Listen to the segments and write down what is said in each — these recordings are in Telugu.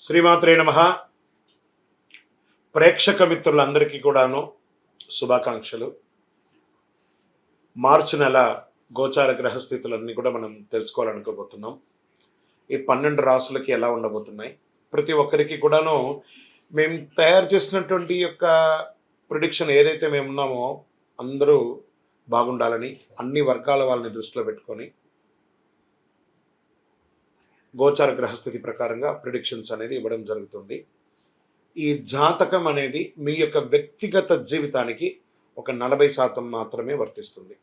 శ్రీమాత్రే నమః. ప్రేక్షక మిత్రులందరికీ కూడాను శుభాకాంక్షలు. మార్చి నెల గోచార గ్రహస్థితులన్నీ కూడా మనం తెలుసుకోవాలనుకోబోతున్నాం. ఈ 12 రాసులకి ఎలా ఉండబోతున్నాయి, ప్రతి ఒక్కరికి కూడాను మేము తయారు చేసినటువంటి యొక్క ప్రిడిక్షన్ ఏదైతే మేము ఉన్నామో అందరూ బాగుండాలని అన్ని వర్గాల వాళ్ళని దృష్టిలో పెట్టుకొని గోచార గ్రహస్థితి ప్రకారంగా ప్రిడిక్షన్స్ అనేది ఇవ్వడం జరుగుతుంది. ఈ జాతకం అనేది మీ యొక్క వ్యక్తిగత జీవితానికి ఒక 40% మాత్రమే వర్తిస్తుంది.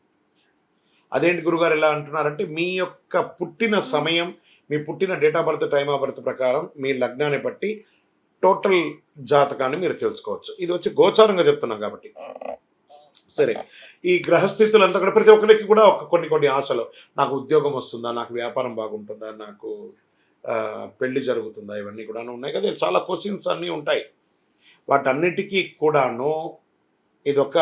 అదేంటి గురుగారు ఎలా అంటున్నారంటే, మీ యొక్క పుట్టిన సమయం, మీ పుట్టిన date of birth, time of birth ప్రకారం మీ లగ్నాన్ని బట్టి టోటల్ జాతకాన్ని మీరు తెలుసుకోవచ్చు. ఇది వచ్చి గోచారంగా చెప్తున్నాం కాబట్టి. సరే, ఈ గ్రహస్థితులంతా కూడా ప్రతి ఒక్కరికి కూడా కొన్ని ఆశలు, నాకు ఉద్యోగం వస్తుందా, నాకు వ్యాపారం బాగుంటుందా, నాకు పెళ్లి జరుగుతుందా, ఇవన్నీ కూడా ఉన్నాయి కదా. చాలా క్వశ్చన్స్ అన్నీ ఉంటాయి. వాటన్నిటికీ కూడాను ఇదొక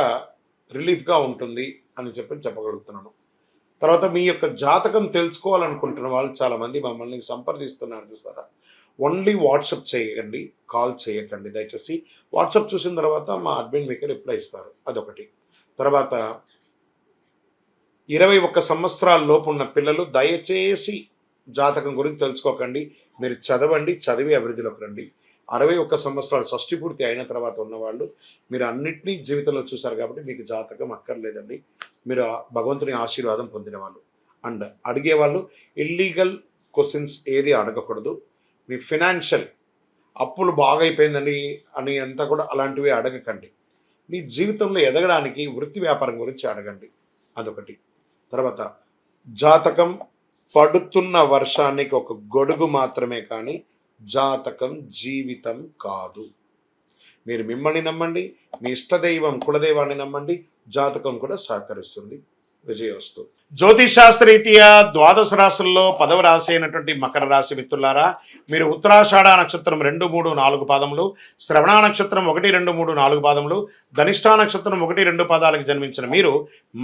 రిలీఫ్గా ఉంటుంది అని చెప్పగలుగుతున్నాను. తర్వాత మీ యొక్క జాతకం తెలుసుకోవాలనుకుంటున్న వాళ్ళు చాలామంది మమ్మల్ని సంప్రదిస్తున్నారు చూస్తారా. ఓన్లీ వాట్సాప్ చేయకండి, కాల్ చేయకండి దయచేసి. వాట్సాప్ చూసిన తర్వాత మా అడ్మిన్ మీకు రిప్లై ఇస్తారు. అదొకటి. తర్వాత 21 సంవత్సరాల లోపు ఉన్న పిల్లలు దయచేసి జాతకం గురించి తెలుసుకోకండి. మీరు చదవండి, చదివి అభివృద్ధిలోకి రండి. 61 సంవత్సరాలు షష్ఠి పూర్తి అయిన తర్వాత ఉన్నవాళ్ళు మీరు అన్నింటినీ జీవితంలో చూశారు కాబట్టి మీకు జాతకం అక్కర్లేదండి. మీరు భగవంతుని ఆశీర్వాదం పొందిన వాళ్ళు. అండ్ అడిగేవాళ్ళు ఇల్లీగల్ క్వశ్చన్స్ ఏది అడగకూడదు. మీ ఫినాన్షియల్ అప్పులు బాగా అయిపోయిందండి అని అంతా కూడా అలాంటివి అడగకండి. మీ జీవితంలో ఎదగడానికి వృత్తి వ్యాపారం గురించి అడగండి. అదొకటి. తర్వాత జాతకం పడుతున్న వర్షానికి ఒక గొడుగు మాత్రమే, కానీ జాతకం జీవితం కాదు. మీరు మిమ్మల్ని నమ్మండి, మీ ఇష్టదైవం కులదైవాన్ని నమ్మండి, జాతకం కూడా సహకరిస్తుంది. విజయోస్తు. జ్యోతిషాస్త్రరీత్యా 12 రాశుల్లో 10వ రాశి అయినటువంటి మకర రాశి మిత్రులారా, మీరు ఉత్తరాషాఢ నక్షత్రం 2, 3, 4 పాదములు, శ్రవణ నక్షత్రం 1, 2, 3, 4 పాదములు, ధనిష్ఠా నక్షత్రం 1, 2 పాదాలకు జన్మించిన మీరు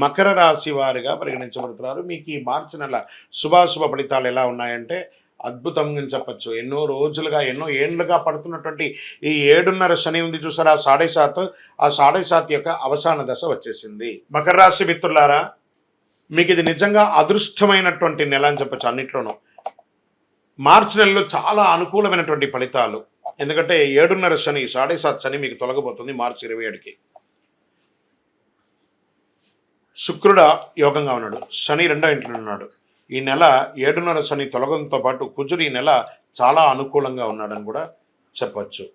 మకర రాశి వారిగా పరిగణించబడుతున్నారు. మీకు ఈ మార్చి నెల శుభాశుభ ఫలితాలు ఎలా ఉన్నాయంటే అద్భుతంగా చెప్పచ్చు. ఎన్నో రోజులుగా, ఎన్నో ఏళ్లుగా పడుతున్నటువంటి ఈ 7.5 శని ఉంది చూసారా, 7.5, ఆ 7.5 యొక్క అవసాన దశ వచ్చేసింది. మకర రాశి మిత్రులారా, మీకు ఇది నిజంగా అదృష్టమైనటువంటి నెల అని చెప్పచ్చు. అన్నిట్లోనూ మార్చి నెలలో చాలా అనుకూలమైనటువంటి ఫలితాలు. ఎందుకంటే 7.5 శని, 7.5 శని మీకు తొలగబోతుంది మార్చి 27కి. శుక్రుడ యోగంగా ఉన్నాడు, శని 2వ ఇంట్లో ఉన్నాడు. ఈ నెల 7.5 శని తొలగడంతో పాటు కుజుడు ఈ నెల చాలా అనుకూలంగా ఉన్నాడని కూడా చెప్పచ్చు.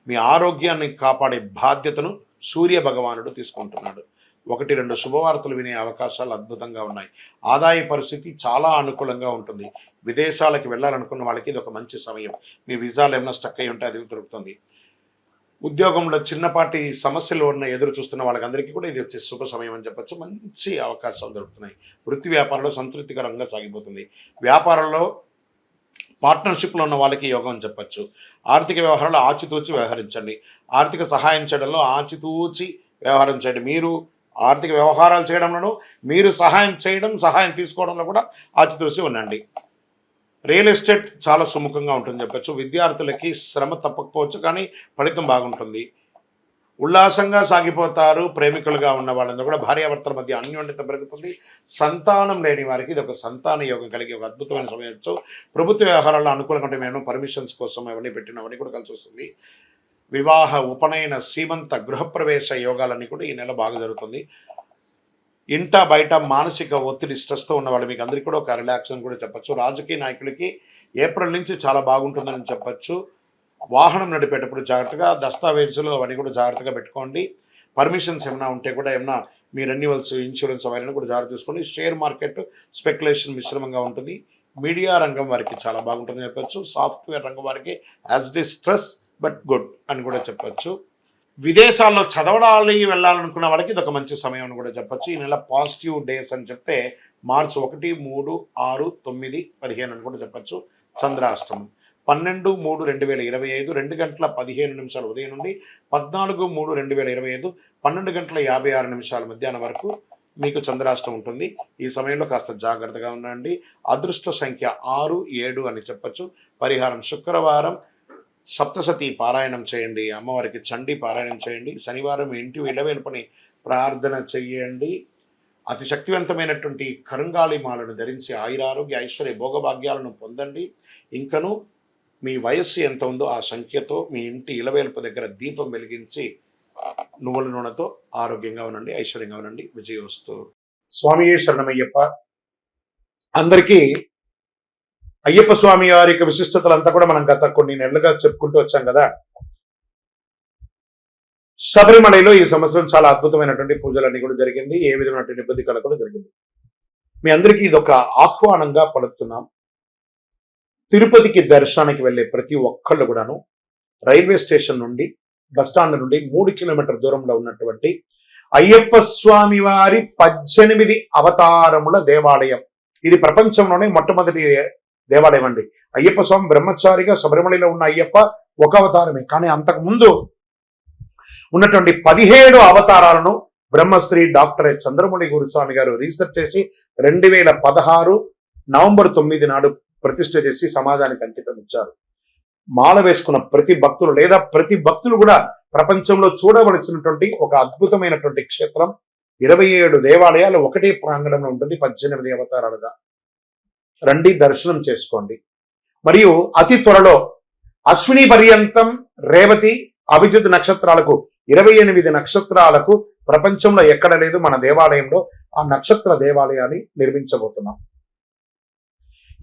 మీ ఆరోగ్యాన్ని కాపాడే బాధ్యతను సూర్య భగవానుడు తీసుకుంటున్నాడు. 1, 2 శుభవార్తలు వినే అవకాశాలు అద్భుతంగా ఉన్నాయి. ఆదాయ పరిస్థితి చాలా అనుకూలంగా ఉంటుంది. విదేశాలకు వెళ్ళాలనుకున్న వాళ్ళకి ఇది ఒక మంచి సమయం. మీ వీసాలు ఏమైనా స్టక్ అయి ఉంటే అది దొరుకుతుంది. ఉద్యోగంలో చిన్నపాటి సమస్యలు ఉన్న ఎదురు చూస్తున్న వాళ్ళకందరికీ కూడా ఇది వచ్చే శుభ సమయం అని చెప్పచ్చు. మంచి అవకాశాలు దొరుకుతున్నాయి. వృత్తి వ్యాపారంలో సంతృప్తికరంగా సాగిపోతుంది. వ్యాపారంలో పార్ట్నర్షిప్లో ఉన్న వాళ్ళకి యోగం అని చెప్పచ్చు. ఆర్థిక వ్యవహారాలు ఆచితూచి వ్యవహరించండి. ఆర్థిక సహాయం చేయడంలో ఆచితూచి వ్యవహరించండి. మీరు ఆర్థిక వ్యవహారాలు చేయడంలో, మీరు సహాయం తీసుకోవడంలో కూడా ఆచితూచి ఉండండి. రియల్ ఎస్టేట్ చాలా సుముఖంగా ఉంటుంది చెప్పచ్చు. విద్యార్థులకి శ్రమ తప్పకపోవచ్చు, కానీ ఫలితం బాగుంటుంది. ఉల్లాసంగా సాగిపోతారు. ప్రేమికులుగా ఉన్న వాళ్ళందరూ కూడా భార్యాభర్తల మధ్య అన్యోన్యత పెరుగుతుంది. సంతానం లేని వారికి ఇది ఒక సంతాన యోగం కలిగి ఒక అద్భుతమైన సమయం. ప్రభుత్వ వ్యవహారాల్లో అనుకూలంగా ఉంటే మేము పర్మిషన్స్ కోసం అవన్నీ పెట్టినవన్నీ కూడా కలిసి వస్తుంది. వివాహ, ఉపనయన, సీమంత, గృహప్రవేశ యోగాలన్నీ కూడా ఈ నెల బాగా జరుగుతుంది. ఇంట బయట మానసిక ఒత్తిడి, స్ట్రెస్తో ఉన్న వాళ్ళు మీకు అందరికీ కూడా ఒక రిలాక్షన్ కూడా చెప్పచ్చు. రాజకీయ నాయకులకి ఏప్రిల్ నుంచి చాలా బాగుంటుందని చెప్పచ్చు. వాహనం నడిపేటప్పుడు జాగ్రత్తగా, దస్తావేజులు అవన్నీ కూడా జాగ్రత్తగా పెట్టుకోండి. పర్మిషన్స్ ఏమైనా ఉంటే కూడా, ఏమైనా మీ రెన్యువల్స్, ఇన్సూరెన్స్ అవన్నీ కూడా జాగ్రత్త చూసుకోండి. షేర్ మార్కెట్ స్పెక్యులేషన్ మిశ్రమంగా ఉంటుంది. మీడియా రంగం వారికి చాలా బాగుంటుందని చెప్పచ్చు. సాఫ్ట్వేర్ రంగం వారికి as it is stress but good అని కూడా చెప్పచ్చు. విదేశాల్లో చదవడానికి వెళ్ళాలనుకున్న వాళ్ళకి ఇది ఒక మంచి సమయం అని కూడా చెప్పచ్చు. ఈ నెల పాజిటివ్ డేస్ అని చెప్తే మార్చి 1, 3, 6, 9, 15 అని కూడా చెప్పచ్చు. చంద్రాష్టమం 12/3/2025 2:15 ఉదయం నుండి 14/3/2025 12:56 మధ్యాహ్నం వరకు మీకు చంద్రాష్టం ఉంటుంది. ఈ సమయంలో కాస్త జాగ్రత్తగా ఉండండి. అదృష్ట సంఖ్య 6, 7 అని చెప్పచ్చు. పరిహారం శుక్రవారం సప్తసతి పారాయణం చేయండి, అమ్మవారికి చండీ పారాయణం చేయండి, శనివారం ఇంటి ఇలవేల్పని ప్రార్థన చెయ్యండి. అతి శక్తివంతమైనటువంటి కరుంగాళి మాలను ధరించి ఆయురారోగ్య ఐశ్వర్య భోగభాగ్యాలను పొందండి. ఇంకను మీ వయస్సు ఎంత ఉందో ఆ సంఖ్యతో మీ ఇంటి ఇలవేల్పు దగ్గర దీపం వెలిగించి నువ్వుల నూనెతో ఆరోగ్యంగా ఉండండి, ఐశ్వర్యంగా ఉండండి. విజయోస్తు. స్వామి శరణమయ్యప్ప. అందరికీ అయ్యప్ప స్వామి వారి యొక్క విశిష్టతలంతా కూడా మనం గత కొన్ని నెలలుగా చెప్పుకుంటూ వచ్చాం కదా. శబరిమలలో ఈ సంవత్సరం చాలా అద్భుతమైనటువంటి పూజలన్నీ కూడా జరిగింది. ఏ విధమైనటువంటి ఇబ్బంది కలగకుండా జరిగింది. మీ అందరికీ ఇదొక ఆహ్వానంగా పలుకుతున్నాం. తిరుపతికి దర్శనానికి వెళ్ళే ప్రతి ఒక్కళ్ళు కూడాను రైల్వే స్టేషన్ నుండి బస్టాండ్ నుండి 3 కిలోమీటర్ల దూరంలో ఉన్నటువంటి అయ్యప్ప స్వామి వారి 18 అవతారముల దేవాలయం. ఇది ప్రపంచంలోనే మొట్టమొదటి దేవాలయం అండి. అయ్యప్ప స్వామి బ్రహ్మచారిగా శబరిమలలో ఉన్న అయ్యప్ప ఒక అవతారమే, కానీ అంతకు ముందు ఉన్నటువంటి 17 అవతారాలను బ్రహ్మశ్రీ డాక్టర్ చంద్రమౌళి గురుస్వామి గారు రీసెర్చ్ చేసి 2016 నవంబర్ 9 నాడు ప్రతిష్ఠ చేసి సమాజానికి అంకితం ఇచ్చారు. మాల వేసుకున్న ప్రతి భక్తులు లేదా ప్రతి భక్తులు కూడా ప్రపంచంలో చూడవలసినటువంటి ఒక అద్భుతమైనటువంటి క్షేత్రం. 27 దేవాలయాలు ఒకటే ప్రాంగణంలో ఉంటుంది, 18 అవతారాలుగా. రండి, దర్శనం చేసుకోండి. మరియు అతి త్వరలో అశ్విని పర్యంతం రేవతి అభిజిత్ నక్షత్రాలకు 28 నక్షత్రాలకు ప్రపంచంలో ఎక్కడ లేదు, మన దేవాలయంలో ఆ నక్షత్ర దేవాలయాన్ని నిర్మించబోతున్నాం.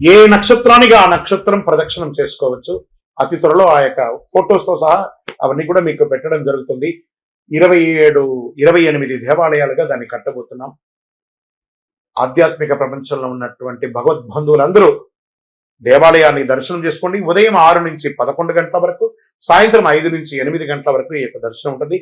ఏ నక్షత్రానికి ఆ నక్షత్రం ప్రదక్షిణం చేసుకోవచ్చు. అతి త్వరలో ఆ యొక్క ఫొటోస్తో సహా అవన్నీ కూడా మీకు పెట్టడం జరుగుతుంది. 28 దేవాలయాలుగా దాన్ని కట్టబోతున్నాం. ఆధ్యాత్మిక ప్రపంచంలో ఉన్నటువంటి భగవద్బంధువులందరూ దేవాలయాన్ని దర్శనం చేసుకోండి. ఉదయం 6 నుంచి 11 గంటల వరకు, సాయంత్రం 5 నుంచి 8 గంటల వరకు ఈ యొక్క దర్శనం ఉంటుంది.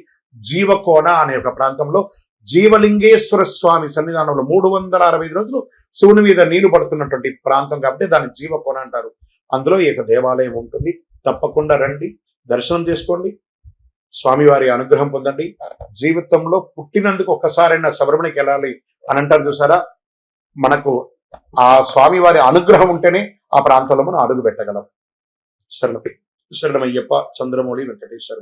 జీవకోన అనే ఒక ప్రాంతంలో జీవలింగేశ్వర స్వామి సన్నిధానంలో 365 రోజులు శివుని మీద నీళ్లు పడుతున్నటువంటి ప్రాంతం కాబట్టి దాన్ని జీవకోన అంటారు. అందులో ఈ యొక్క దేవాలయం ఉంటుంది. తప్పకుండా రండి, దర్శనం చేసుకోండి, స్వామివారి అనుగ్రహం పొందండి. జీవితంలో పుట్టినందుకు ఒక్కసారైనా శబరిమలకి వెళ్ళాలి అని అంటారు చూసారా. మనకు ఆ స్వామివారి అనుగ్రహం ఉంటేనే ఆ ప్రాంతంలో మనం అడుగు పెట్టగలం. శరణమయ్యప్ప. చంద్రమౌళి వెంకటేశ్వర.